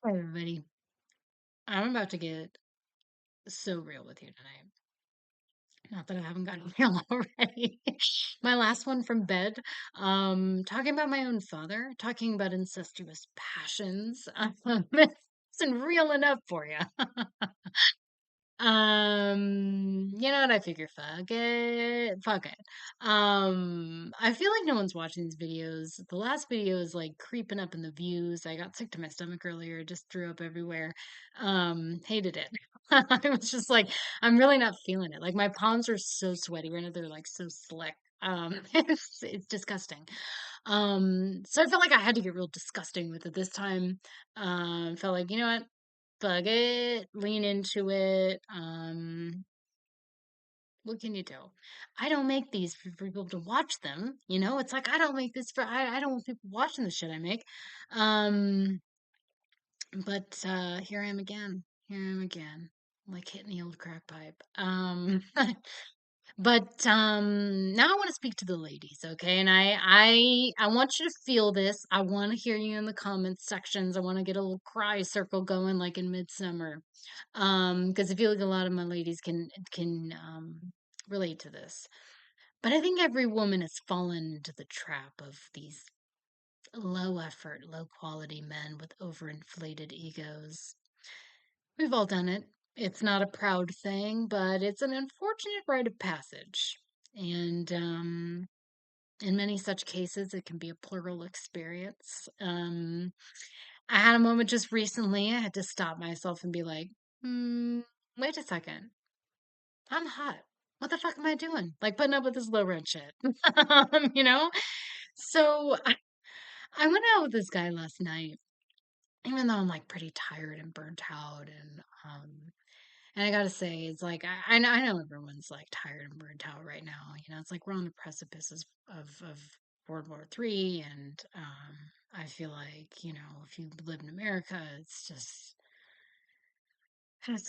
Hi, everybody. I'm about to get so real with you tonight. Not that I haven't gotten real already. My last one from bed, talking about my own father, talking about incestuous passions. Isn't real enough for you. You know what? I figure, fuck it, fuck it. I feel like no one's watching these videos. The last video is like creeping up in the views. I got sick to my stomach earlier, just threw up everywhere. Hated it. I was just like, I'm really not feeling it. Like my palms are so sweaty right now; they're like so slick. It's disgusting. So I felt like I had to get real disgusting with it this time. Felt like, you know what? Fuck it, lean into it. What can you do? I don't make these for people to watch them. It's like I don't make this I don't want people watching the shit I make. Um, but here I am again. Here I am again. Like hitting the old crack pipe. But now I want to speak to the ladies, okay? And I want you to feel this. I want to hear you in the comments sections. I want to get a little cry circle going like in midsummer. Because I feel like a lot of my ladies can relate to this. But I think every woman has fallen into the trap of these low effort, low quality men with overinflated egos. We've all done it. It's not a proud thing, but it's an unfortunate rite of passage. And in many such cases, it can be a plural experience. I had a moment just recently. I had to stop myself and be like, hmm, wait a second. I'm hot. What the fuck am I doing? Like putting up with this low rent shit. you know? So I went out with this guy last night, even though I'm like pretty tired and burnt out and I gotta say, it's like I know everyone's like tired and burnt out right now. It's like we're on the precipices of World War III, and I feel like if you live in America, it's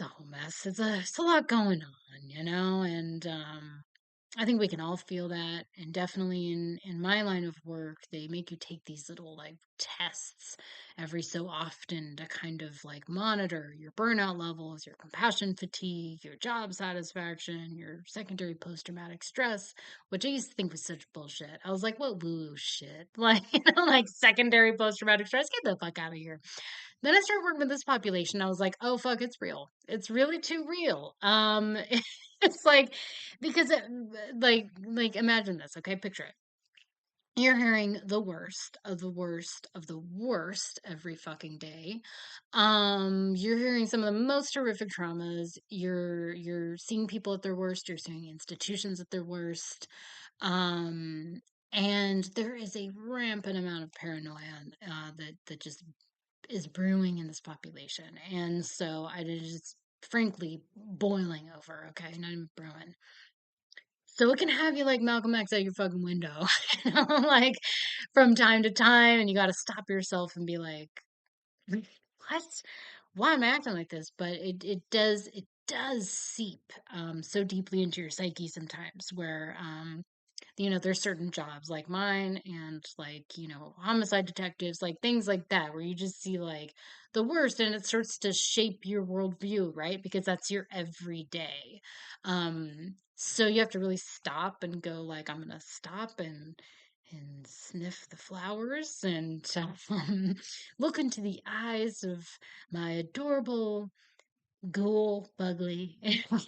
a whole mess. It's a lot going on, and I think we can all feel that. And definitely in my line of work, they make you take these little like tests every so often to kind of like monitor your burnout levels, your compassion fatigue, your job satisfaction, your secondary post traumatic stress, which I used to think was such bullshit. I was like, what woo shit? Like, like secondary post traumatic stress, get the fuck out of here. Then I started working with this population. I was like, oh fuck, it's real. It's really too real. It's like because like imagine this, okay? Picture it. You're hearing the worst of the worst of the worst every fucking day. You're hearing some of the most horrific traumas. You're seeing people at their worst. You're seeing institutions at their worst. Um, and there is a rampant amount of paranoia that just is brewing in this population. And so I just frankly boiling over, okay, not even brewing. So it can have you like Malcolm X out your fucking window, like from time to time, and you got to stop yourself and be like, what? Why am I acting like this? But it does seep so deeply into your psyche sometimes, where there's certain jobs like mine and like, homicide detectives, like things like that, where you just see like the worst and it starts to shape your worldview, right? Because that's your everyday. So you have to really stop and go like, I'm gonna stop and sniff the flowers and look into the eyes of my adorable ghoul bugly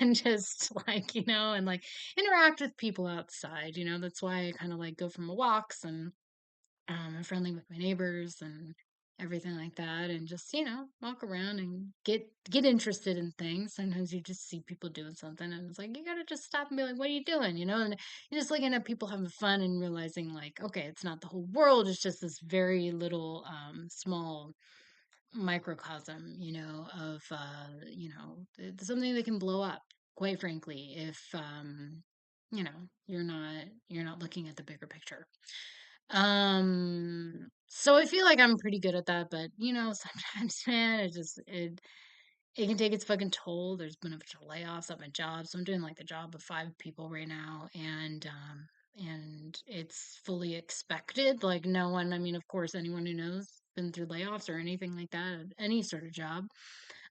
and just like and like interact with people outside. That's why I kind of like go for my walks and I'm friendly with my neighbors and everything like that, and just walk around and get interested in things. Sometimes you just see people doing something and it's like you gotta just stop and be like, what are you doing, and you're just looking at people having fun and realizing like, okay, it's not the whole world, it's just this very little small microcosm, of something that can blow up, quite frankly, if you're not looking at the bigger picture. So I feel like I'm pretty good at that, but sometimes, man, it can take its fucking toll. There's been a bunch of layoffs at my job, so I'm doing like the job of 5 people right now, and it's fully expected. Like no one, I mean, of course, anyone who knows been through layoffs or anything like that, any sort of job,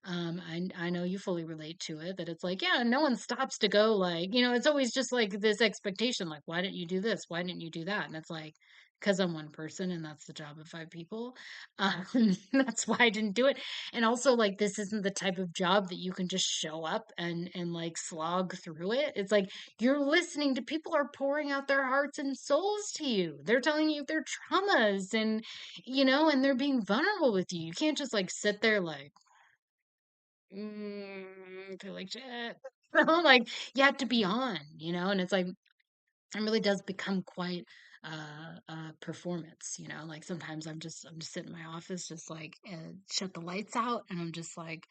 I know you fully relate to it, that it's like, yeah, no one stops to go like, it's always just like this expectation, like, why didn't you do this? Why didn't you do that? And it's like, because I'm one person and that's the job of five people. That's why I didn't do it. And also, like, this isn't the type of job that you can just show up and like slog through it. It's like you're listening to people are pouring out their hearts and souls to you. They're telling you their traumas and they're being vulnerable with you. You can't just like sit there like, feel like shit. Like you have to be on, and it's like it really does become quite a performance. Like sometimes I'm just sitting in my office, just like shut the lights out, and I'm just like,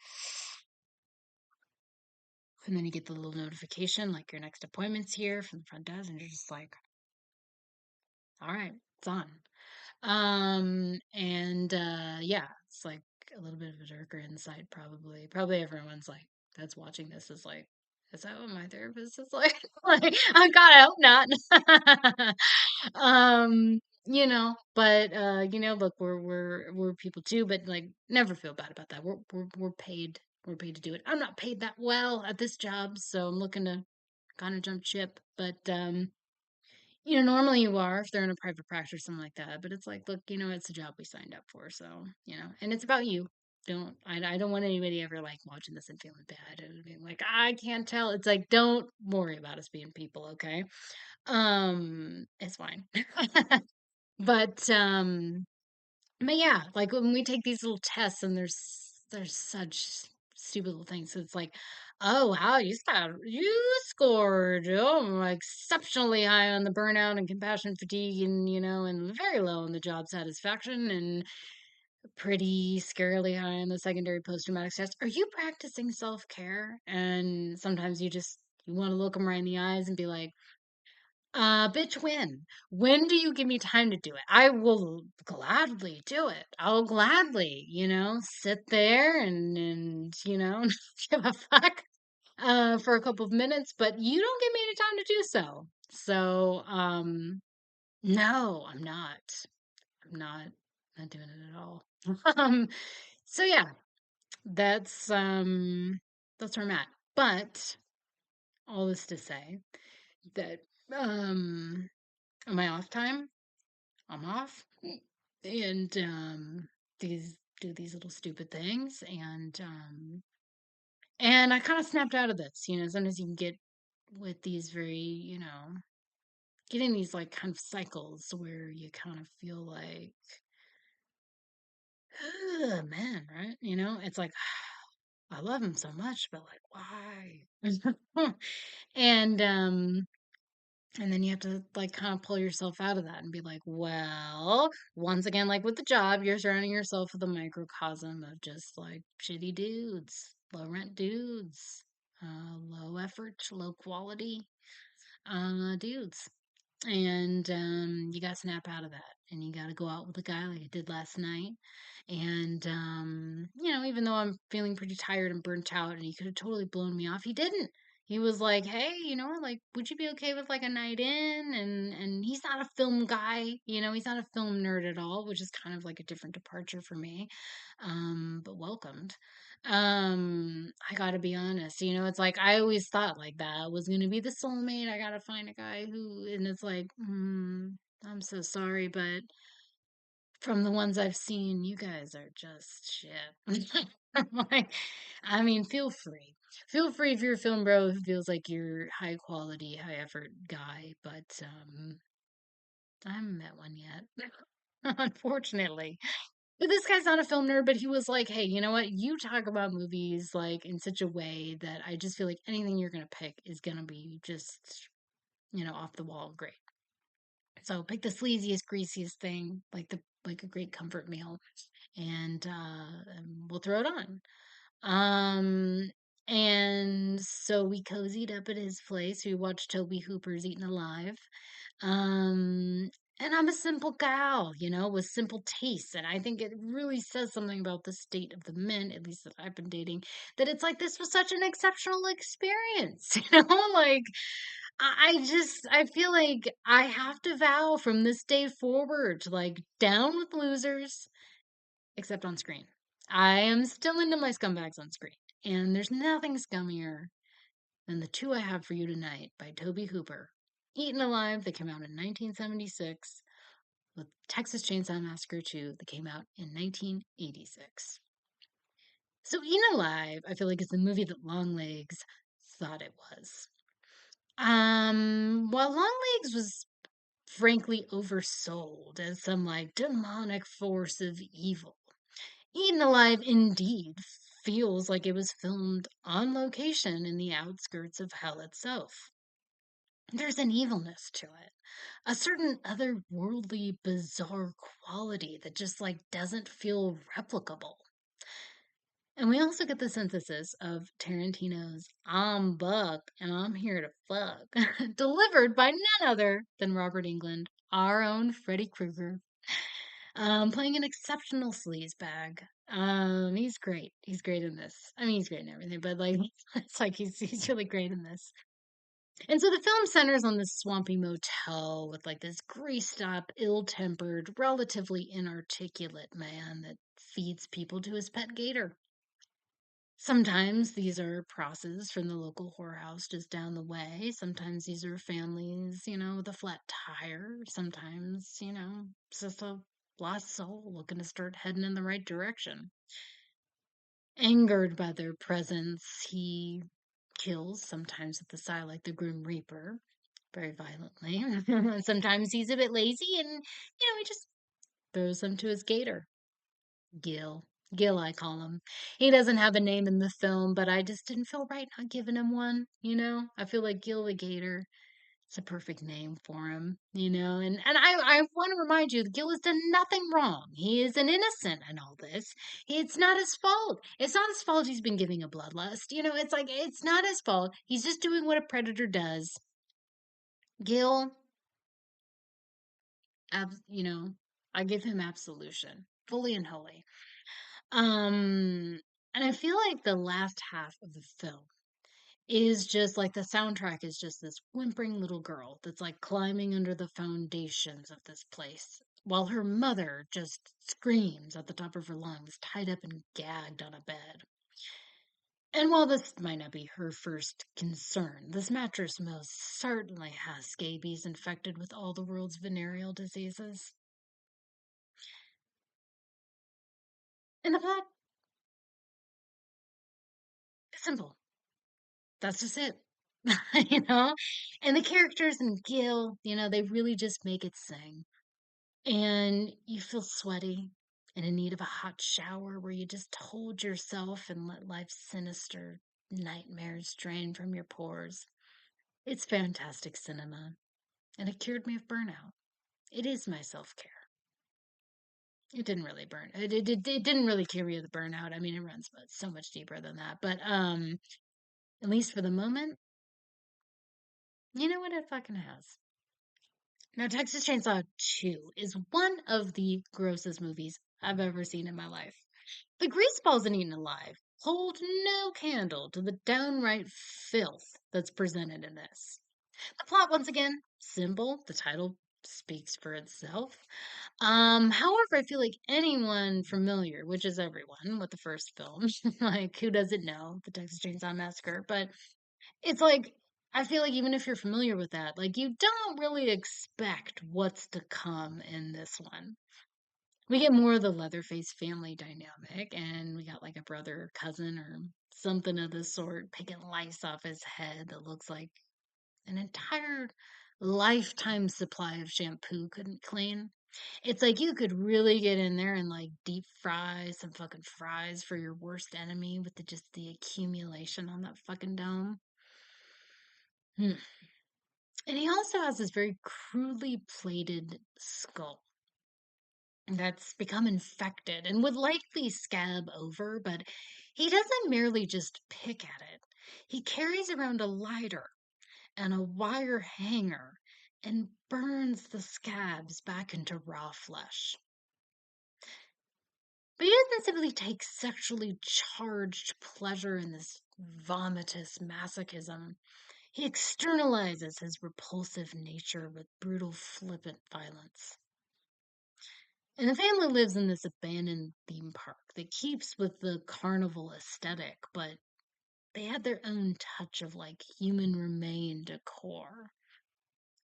and then you get the little notification like your next appointment's here from the front desk, and you're just like, all right, it's on. And yeah, it's like a little bit of a darker insight probably. Probably everyone's like that's watching this is like, is that what my therapist is like? Like, oh God, I hope not. But look, we're people too, but like never feel bad about that. We're paid to do it. I'm not paid that well at this job, so I'm looking to kind of jump ship. But normally you are if they're in a private practice or something like that. But it's like, look, it's a job we signed up for. So, and it's about you. I don't want anybody ever like watching this and feeling bad and being like, I can't tell. It's like, don't worry about us being people, okay? It's fine. But but yeah, like when we take these little tests and there's such stupid little things. So it's like, oh wow, you scored like exceptionally high on the burnout and compassion fatigue and very low on the job satisfaction and pretty scarily high on the secondary post traumatic stress. Are you practicing self care? And sometimes you want to look them right in the eyes and be like, bitch, when? When do you give me time to do it? I will gladly do it. I'll gladly, sit there and give a fuck for a couple of minutes, but you don't give me any time to do so. So, no, I'm not. I'm not doing it at all. Um, so yeah, that's where I'm at. But all this to say that um on my off time, I'm off and these do these little stupid things and I kind of snapped out of this. Sometimes you can get with these getting these like kind of cycles where you kind of feel like, oh man, right? It's like I love him so much, but like why? and And then you have to like kind of pull yourself out of that and be like, well, once again, like with the job, you're surrounding yourself with a microcosm of just like shitty dudes, low rent dudes, low effort, low quality dudes. And you got to snap out of that. And you got to go out with a guy like I did last night. And, even though I'm feeling pretty tired and burnt out and he could have totally blown me off, he didn't. He was like, hey, like, would you be okay with like a night in? And he's not a film guy, he's not a film nerd at all, which is kind of like a different departure for me. But welcomed. I gotta be honest, it's like I always thought like that was gonna be the soulmate. I gotta find a guy and it's like, I'm so sorry, but from the ones I've seen, you guys are just shit. Like, I mean, feel free. Feel free if you're a film bro who feels like you're high quality, high effort guy, but I haven't met one yet. Unfortunately. But this guy's not a film nerd, but he was like, hey, you know what? You talk about movies like in such a way that I just feel like anything you're gonna pick is gonna be just, off the wall great. So pick the sleaziest, greasiest thing, like a great comfort meal, and we'll throw it on. And so we cozied up at his place. We watched Toby Hooper's Eaten Alive. Um, and I'm a simple gal, with simple tastes. And I think it really says something about the state of the men, at least that I've been dating, that it's like this was such an exceptional experience, like I feel like I have to vow from this day forward to like down with losers, except on screen. I am still into my scumbags on screen, and there's nothing scummier than the two I have for you tonight by Toby Hooper. Eaten Alive, that came out in 1976, with Texas Chainsaw Massacre 2, that came out in 1986. So Eaten Alive, I feel like, is the movie that Longlegs thought it was. While Longlegs was frankly oversold as some like demonic force of evil, Eaten Alive indeed feels like it was filmed on location in the outskirts of hell itself. There's an evilness to it, a certain otherworldly, bizarre quality that just like doesn't feel replicable. And we also get the synthesis of Tarantino's "I'm Buck and I'm here to fuck," delivered by none other than Robert Englund, our own Freddy Krueger, playing an exceptional sleazebag. He's great. He's great in this. I mean, he's great in everything, but like, it's like he's really great in this. And so the film centers on this swampy motel with like this greased up, ill tempered, relatively inarticulate man that feeds people to his pet gator. Sometimes these are crosses from the local whorehouse just down the way. Sometimes these are families, with a flat tire. Sometimes, it's just a lost soul looking to start heading in the right direction. Angered by their presence, he kills, sometimes with the sigh like the Grim Reaper, very violently. Sometimes he's a bit lazy and, he just throws them to his gator. Gil. Gil, I call him. He doesn't have a name in the film, but I just didn't feel right not giving him one. I feel like Gil the Gator. It's a perfect name for him. And I want to remind you that Gil has done nothing wrong. He is an innocent in all this. It's not his fault. It's not his fault he's been giving a bloodlust. It's like, it's not his fault. He's just doing what a predator does. Gil, I give him absolution, fully and wholly. Um, and I feel like the last half of the film is just like the soundtrack is just this whimpering little girl that's like climbing under the foundations of this place while her mother just screams at the top of her lungs, tied up and gagged on a bed. And while this might not be her first concern, this mattress most certainly has scabies infected with all the world's venereal diseases. And the plot is simple. That's just it. you know? And the characters and Gil, they really just make it sing. And you feel sweaty and in need of a hot shower where you just hold yourself and let life's sinister nightmares drain from your pores. It's fantastic cinema, and it cured me of burnout. It is my self care. It didn't really burn. It didn't really cure me of the burnout. I mean, it runs so much deeper than that. But at least for the moment, you know what it fucking has. Now, Texas Chainsaw 2 is one of the grossest movies I've ever seen in my life. The greaseballs in Eaten Alive hold no candle to the downright filth that's presented in this. The plot, once again, simple. The title speaks for itself. However, I feel like anyone familiar, which is everyone, with the first film, like who doesn't know the Texas Chainsaw Massacre, but it's like I feel like even if you're familiar with that, like you don't really expect what's to come in this one. We get more of the Leatherface family dynamic, and we got like a brother or cousin or something of the sort picking lice off his head that looks like an entire lifetime supply of shampoo couldn't clean. It's like you could really get in there and like deep fry some fucking fries for your worst enemy with just the accumulation on that fucking dome. Hmm. And he also has this very crudely plated skull that's become infected and would likely scab over, but he doesn't merely just pick at it. He carries around a lighter and a wire hanger and burns the scabs back into raw flesh. But he doesn't simply take sexually charged pleasure in this vomitous masochism. He externalizes his repulsive nature with brutal, flippant violence. And the family lives in this abandoned theme park that keeps with the carnival aesthetic, but they had their own touch of like human remain decor.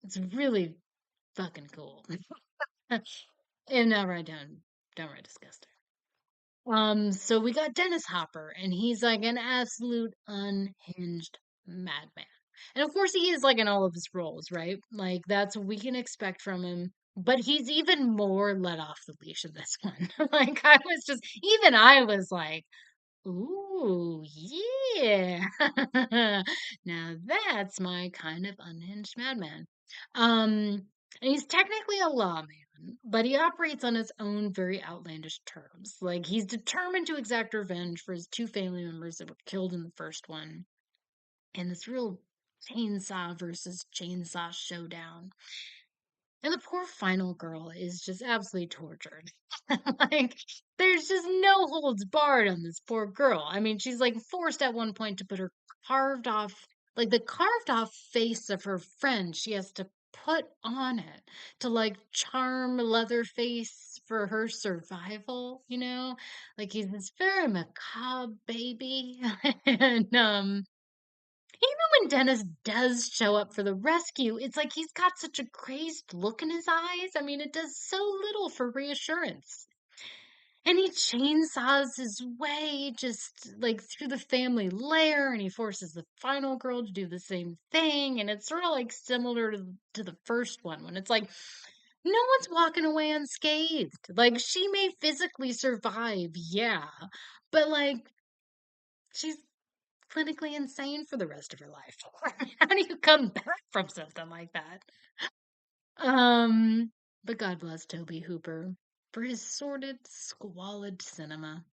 It's really fucking cool. And downright disgusting. So we got Dennis Hopper, and he's like an absolute unhinged madman. And of course, he is like in all of his roles, right? Like that's what we can expect from him. But he's even more let off the leash in this one. Like even I was like, ooh, yeah. Now that's my kind of unhinged madman. Um, and he's technically a lawman, but he operates on his own very outlandish terms. Like he's determined to exact revenge for his two family members that were killed in the first one. And this real chainsaw versus chainsaw showdown. And the poor final girl is just absolutely tortured. Like, there's just no holds barred on this poor girl. I mean, she's like forced at one point to put her carved off, like the carved off face of her friend, she has to put on it to like charm Leatherface for her survival, you know? Like, he's this very macabre baby. And, even when Dennis does show up for the rescue, it's like he's got such a crazed look in his eyes. I mean, it does so little for reassurance. And he chainsaws his way just like through the family lair, and he forces the final girl to do the same thing. And it's sort of like similar to the first one when it's like no one's walking away unscathed. Like she may physically survive, yeah, but like she's clinically insane for the rest of her life. How do you come back from something like that? Um, but God bless Toby Hooper for his sordid, squalid cinema.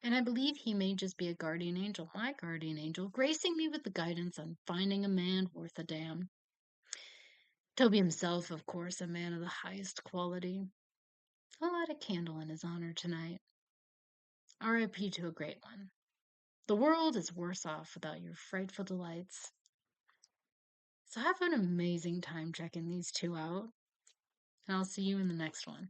And I believe he may just be a guardian angel, my guardian angel, gracing me with the guidance on finding a man worth a damn. Toby himself, of course, a man of the highest quality. I'll light a candle in his honor tonight. R.I.P. to a great one. The world is worse off without your frightful delights. So have an amazing time checking these two out, and I'll see you in the next one.